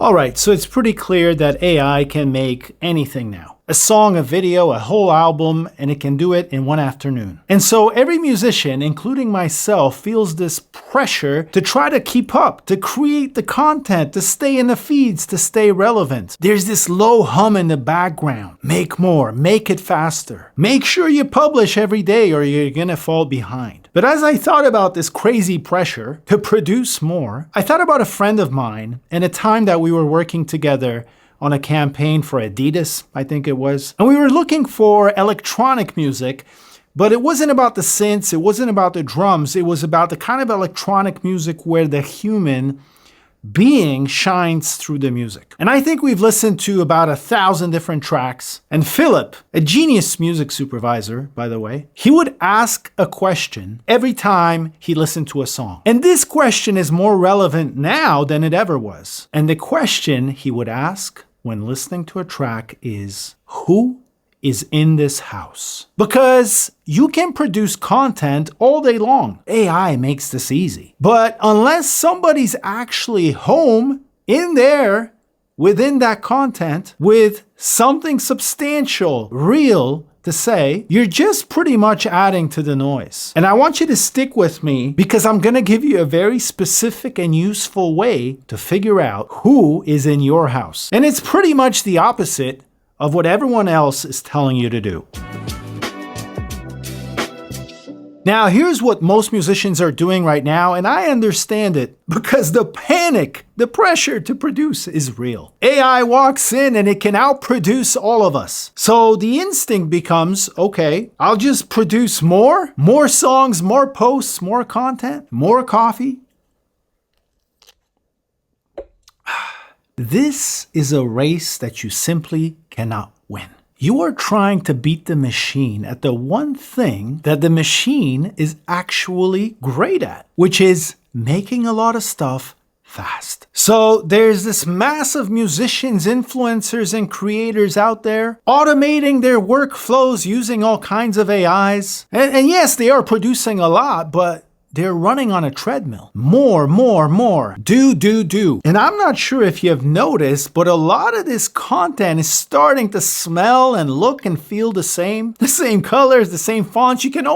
Alright, so it's pretty clear that AI can make anything now. A song, a video, a whole album, and it can do it in one afternoon. And so every musician, including myself, feels this pressure to try to keep up, to create the content, to stay in the feeds, to stay relevant. There's this low hum in the background. Make more, make it faster. Make sure you publish every day or you're gonna fall behind. But as I thought about this crazy pressure to produce more, I thought about a friend of mine and a time that we were working together on a campaign for Adidas, I think it was. And we were looking for electronic music, but it wasn't about the synths, it wasn't about the drums, it was about the kind of electronic music where the human being shines through the music. And I think we've listened to about 1,000 different tracks. And Philip, a genius music supervisor, by the way, he would ask a question every time he listened to a song. And this question is more relevant now than it ever was. And the question he would ask when listening to a track is, who is in this house? Because you can produce content all day long. AI makes this easy. But unless somebody's actually home in there within that content with something substantial, real to say, you're just pretty much adding to the noise. And I want you to stick with me because I'm gonna give you a very specific and useful way to figure out who is in your house. And it's pretty much the opposite of what everyone else is telling you to do. Now, here's what most musicians are doing right now, and I understand it because the panic, the pressure to produce is real. AI walks in and it can outproduce all of us. So the instinct becomes, okay, I'll just produce more songs, more posts, more content, more coffee. This is a race that you simply cannot win. You are trying to beat the machine at the one thing that the machine is actually great at, which is making a lot of stuff fast. So there's this mass of musicians, influencers, and creators out there automating their workflows using all kinds of AIs. And yes, they are producing a lot, but they're running on a treadmill. More. Do. And I'm not sure if you have noticed, but a lot of this content is starting to smell and look and feel the same. The same colors, the same fonts. You can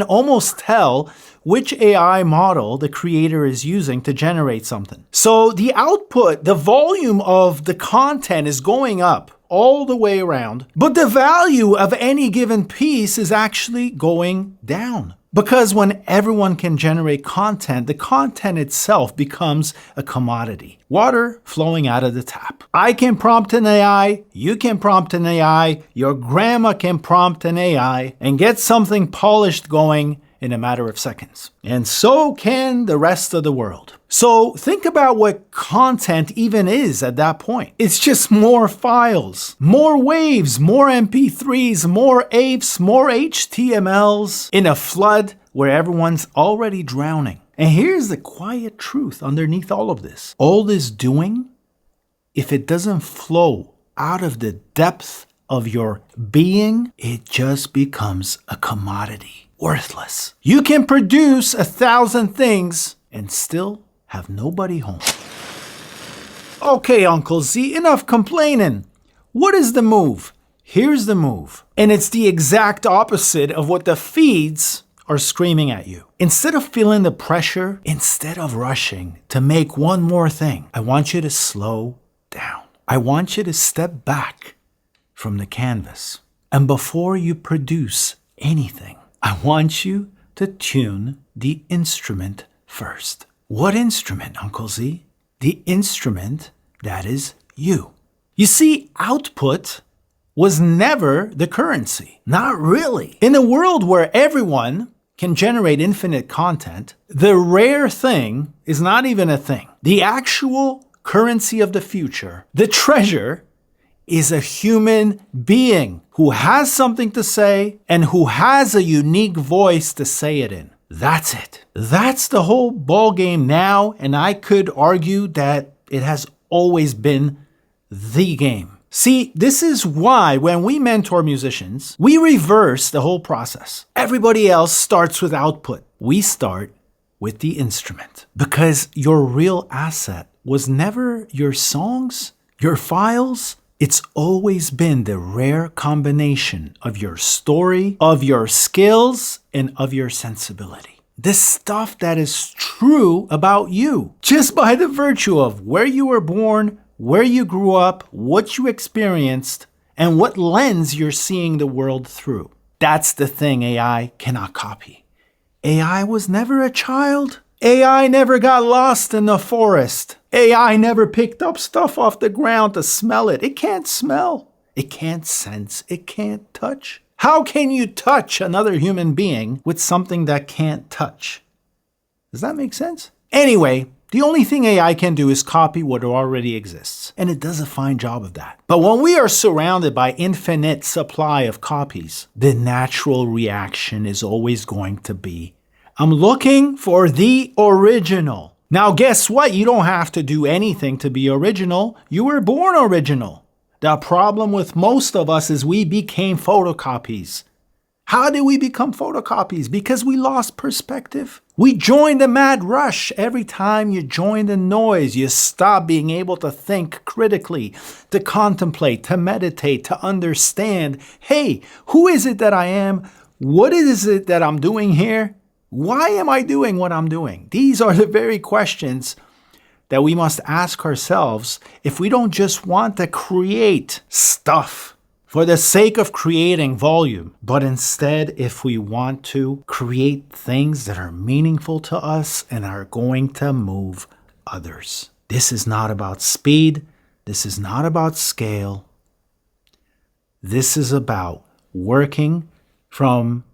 almost tell which AI model the creator is using to generate something. So the output, the volume of the content is going up all the way around, but the value of any given piece is actually going down. Because when everyone can generate content, the content itself becomes a commodity. Water flowing out of the tap. I can prompt an AI, you can prompt an AI, your grandma can prompt an AI, and get something polished going in a matter of seconds. And so can the rest of the world. So think about what content even is at that point. It's just more files, more waves, more MP3s, more APEs, more HTMLs in a flood where everyone's already drowning. And here's the quiet truth underneath all of this. All this doing, if it doesn't flow out of the depth of your being, it just becomes a commodity. Worthless. You can produce 1,000 things and still have nobody home. Okay, Uncle Z, enough complaining. What is the move? Here's the move. And it's the exact opposite of what the feeds are screaming at you. Instead of feeling the pressure, instead of rushing to make one more thing, I want you to slow down. I want you to step back from the canvas. And before you produce anything, I want you to tune the instrument first. What instrument, Uncle Z? The instrument that is you. You see, output was never the currency. Not really. In a world where everyone can generate infinite content, the rare thing is not even a thing. The actual currency of the future, the treasure, is a human being who has something to say and who has a unique voice to say it in. That's it. That's the whole ball game now, and I could argue that it has always been the game. See, this is why when we mentor musicians, we reverse the whole process. Everybody else starts with output. We start with the instrument because your real asset was never your songs, your files. It's always been the rare combination of your story, of your skills, and of your sensibility. This stuff that is true about you, just by the virtue of where you were born, where you grew up, what you experienced, and what lens you're seeing the world through. That's the thing AI cannot copy. AI was never a child. AI never got lost in the forest. AI never picked up stuff off the ground to smell it. It can't smell. It can't sense. It can't touch. How can you touch another human being with something that can't touch? Does that make sense? Anyway, the only thing AI can do is copy what already exists, and it does a fine job of that. But when we are surrounded by infinite supply of copies, the natural reaction is always going to be, I'm looking for the original. Now guess what? You don't have to do anything to be original. You were born original. The problem with most of us is we became photocopies. How did we become photocopies? Because we lost perspective. We joined the mad rush. Every time you join the noise, you stop being able to think critically, to contemplate, to meditate, to understand, hey, who is it that I am? What is it that I'm doing here? Why am I doing what I'm doing? These are the very questions that we must ask ourselves if we don't just want to create stuff for the sake of creating volume, but instead if we want to create things that are meaningful to us and are going to move others. This is not about speed. This is not about scale. This is about working from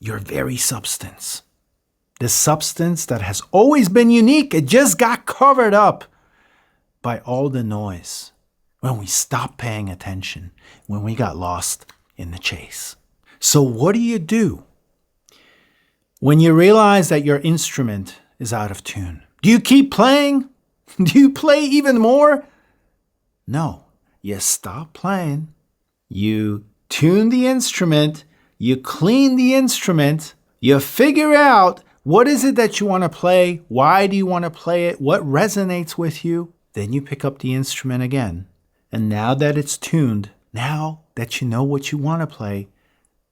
your very substance. The substance that has always been unique, it just got covered up by all the noise when we stopped paying attention, when we got lost in the chase. So what do when you realize that your instrument is out of tune? Do you keep playing? Do you play even more? No, you stop playing. You tune the instrument, you clean the instrument, you figure out what is it that you want to play? Why do you want to play it? What resonates with you? Then you pick up the instrument again. And now that it's tuned, now that you know what you want to play,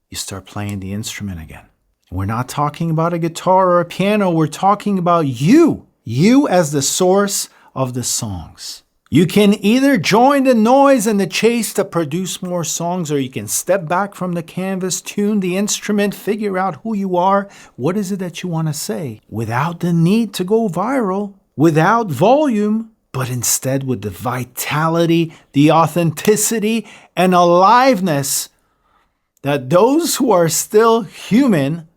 you start playing the instrument again. We're not talking about a guitar or a piano. We're talking about you. You as the source of the songs. You can either join the noise and the chase to produce more songs, or you can step back from the canvas, tune the instrument, figure out who you are, what is it that you want to say, without the need to go viral, without volume, but instead with the vitality, the authenticity, and aliveness that those who are still human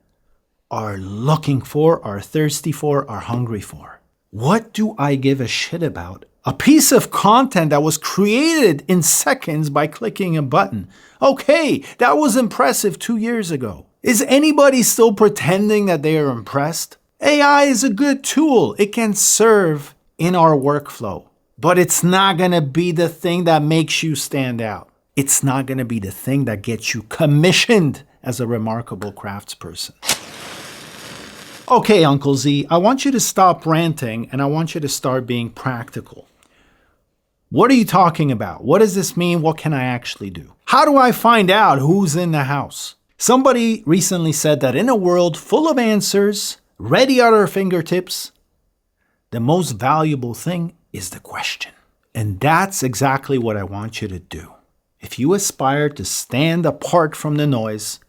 are looking for, are thirsty for, are hungry for. What do I give a shit about? A piece of content that was created in seconds by clicking a button. Okay, that was impressive 2 years ago. Is anybody still pretending that they are impressed? AI is a good tool. It can serve in our workflow, but it's not going to be the thing that makes you stand out. It's not going to be the thing that gets you commissioned as a remarkable craftsperson. Okay, Uncle Z, I want you to stop ranting and I want you to start being practical. What are you talking about? What does this mean? What can I actually do? How do I find out who's in the house? Somebody recently said that in a world full of answers, ready at our fingertips, the most valuable thing is the question. And that's exactly what I want you to do. If you aspire to stand apart from the noise,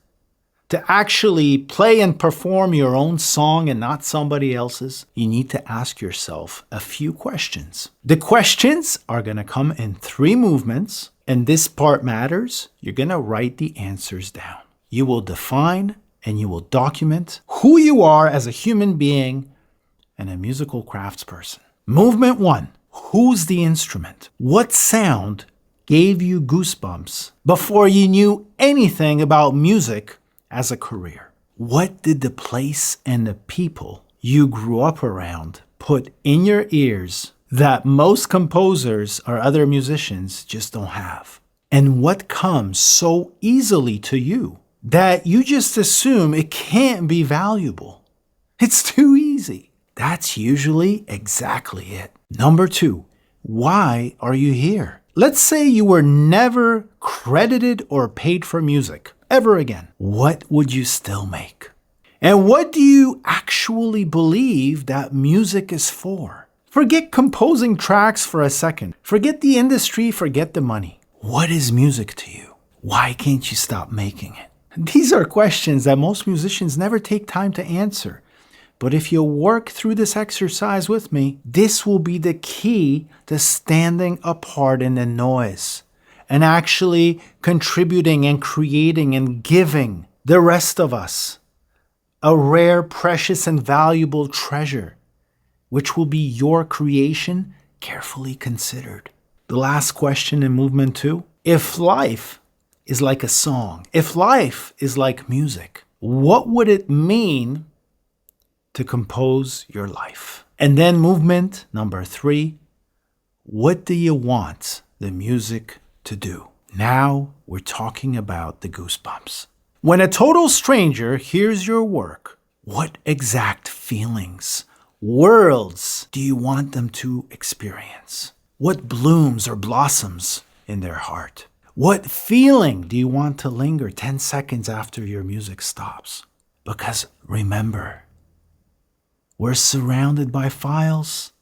to actually play and perform your own song and not somebody else's, you need to ask yourself a few questions. The questions are going to come in 3 movements, and this part matters. You're going to write the answers down. You will define and you will document who you are as a human being and a musical craftsperson. Movement 1. Who's the instrument? What sound gave you goosebumps before you knew anything about music as a career? What did the place and the people you grew up around put in your ears that most composers or other musicians just don't have? And what comes so easily to you that you just assume it can't be valuable? It's too easy. That's usually exactly it. Number 2, why are you here? Let's say you were never credited or paid for music ever again. What would you still make? And what do you actually believe that music is for? Forget composing tracks for a second. Forget the industry, forget the money. What is music to you? Why can't you stop making it? These are questions that most musicians never take time to answer. But if you work through this exercise with me, this will be the key to standing apart in the noise and actually contributing and creating and giving the rest of us a rare, precious, and valuable treasure, which will be your creation carefully considered. The last question in movement 2, if life is like a song, if life is like music, what would it mean to compose your life? And then movement number 3, what do you want the music to do? Now we're talking about the goosebumps. When a total stranger hears your work, what exact feelings, worlds do you want them to experience? What blooms or blossoms in their heart? What feeling do you want to linger 10 seconds after your music stops? Because remember, we're surrounded by files.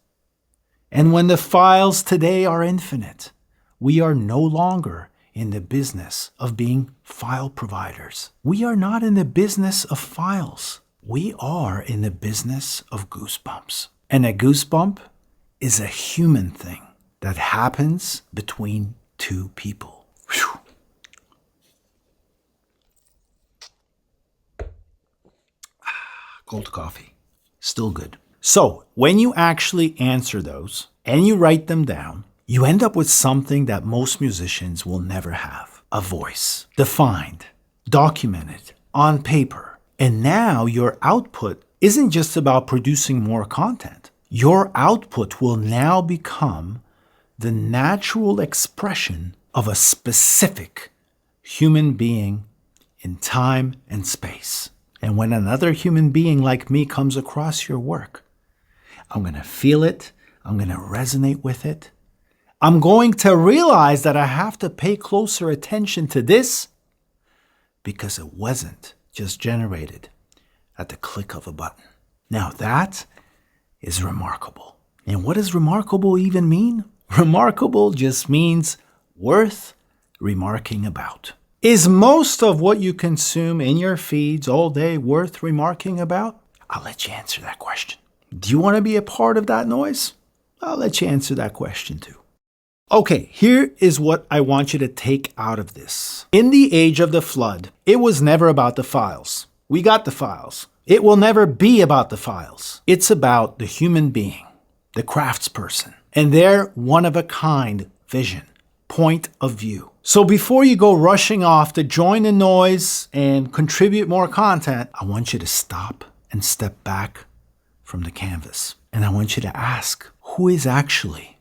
And when the files today are infinite, we are no longer in the business of being file providers. We are not in the business of files. We are in the business of goosebumps. And a goosebump is a human thing that happens between two people. Whew. Cold coffee. Still good. So when you actually answer those and you write them down, you end up with something that most musicians will never have. A voice. Defined, documented, on paper. And now your output isn't just about producing more content. Your output will now become the natural expression of a specific human being in time and space. And when another human being like me comes across your work, I'm going to feel it. I'm going to resonate with it. I'm going to realize that I have to pay closer attention to this because it wasn't just generated at the click of a button. Now that is remarkable. And what does remarkable even mean? Remarkable just means worth remarking about. Is most of what you consume in your feeds all day worth remarking about? I'll let you answer that question. Do you want to be a part of that noise? I'll let you answer that question too. Okay, here is what I want you to take out of this. In the age of the flood, it was never about the files. We got the files. It will never be about the files. It's about the human being, the craftsperson, and their one-of-a-kind vision, point of view. So before you go rushing off to join the noise and contribute more content, I want you to stop and step back from the canvas. And I want you to ask, who is actually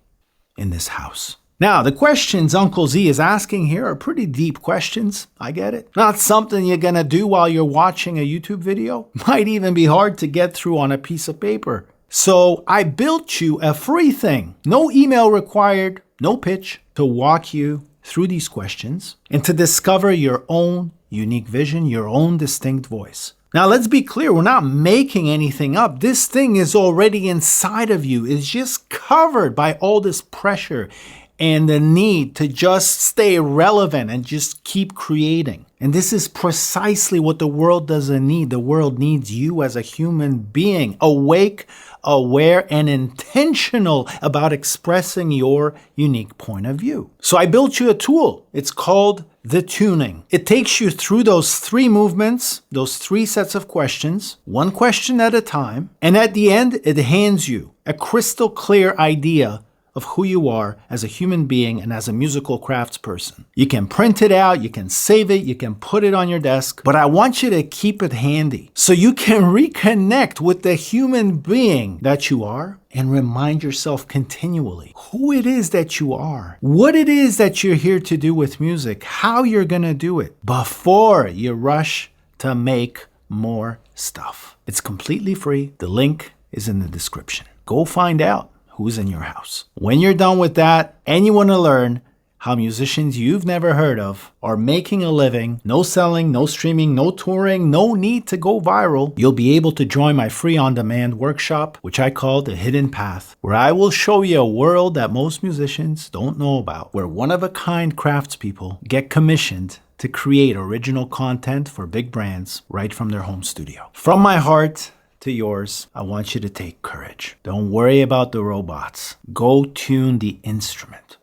in this house? Now, the questions Uncle Z is asking here are pretty deep questions. I get it. Not something you're going to do while you're watching a YouTube video. Might even be hard to get through on a piece of paper. So I built you a free thing. No email required, no pitch, to walk you through these questions and to discover your own unique vision, your own distinct voice. Now, let's be clear. We're not making anything up. This thing is already inside of you. It's just covered by all this pressure and the need to just stay relevant and just keep creating. And this is precisely what the world doesn't need. The world needs you as a human being, awake, aware, and intentional about expressing your unique point of view. So I built you a tool. It's called the tuning. It takes you through those 3 movements, those 3 sets of questions, one question at a time. And at the end, it hands you a crystal clear idea of who you are as a human being and as a musical craftsperson. You can print it out, you can save it, you can put it on your desk, but I want you to keep it handy so you can reconnect with the human being that you are and remind yourself continually who it is that you are, what it is that you're here to do with music, how you're gonna do it before you rush to make more stuff. It's completely free. The link is in the description. Go find out who's in your house. When you're done with that and you want to learn how musicians you've never heard of are making a living, no selling, no streaming, no touring, no need to go viral, you'll be able to join my free on-demand workshop, which I call The Hidden Path, where I will show you a world that most musicians don't know about, where one-of-a-kind craftspeople get commissioned to create original content for big brands right from their home studio. From my heart to yours, I want you to take courage. Don't worry about the robots. Go tune the instrument.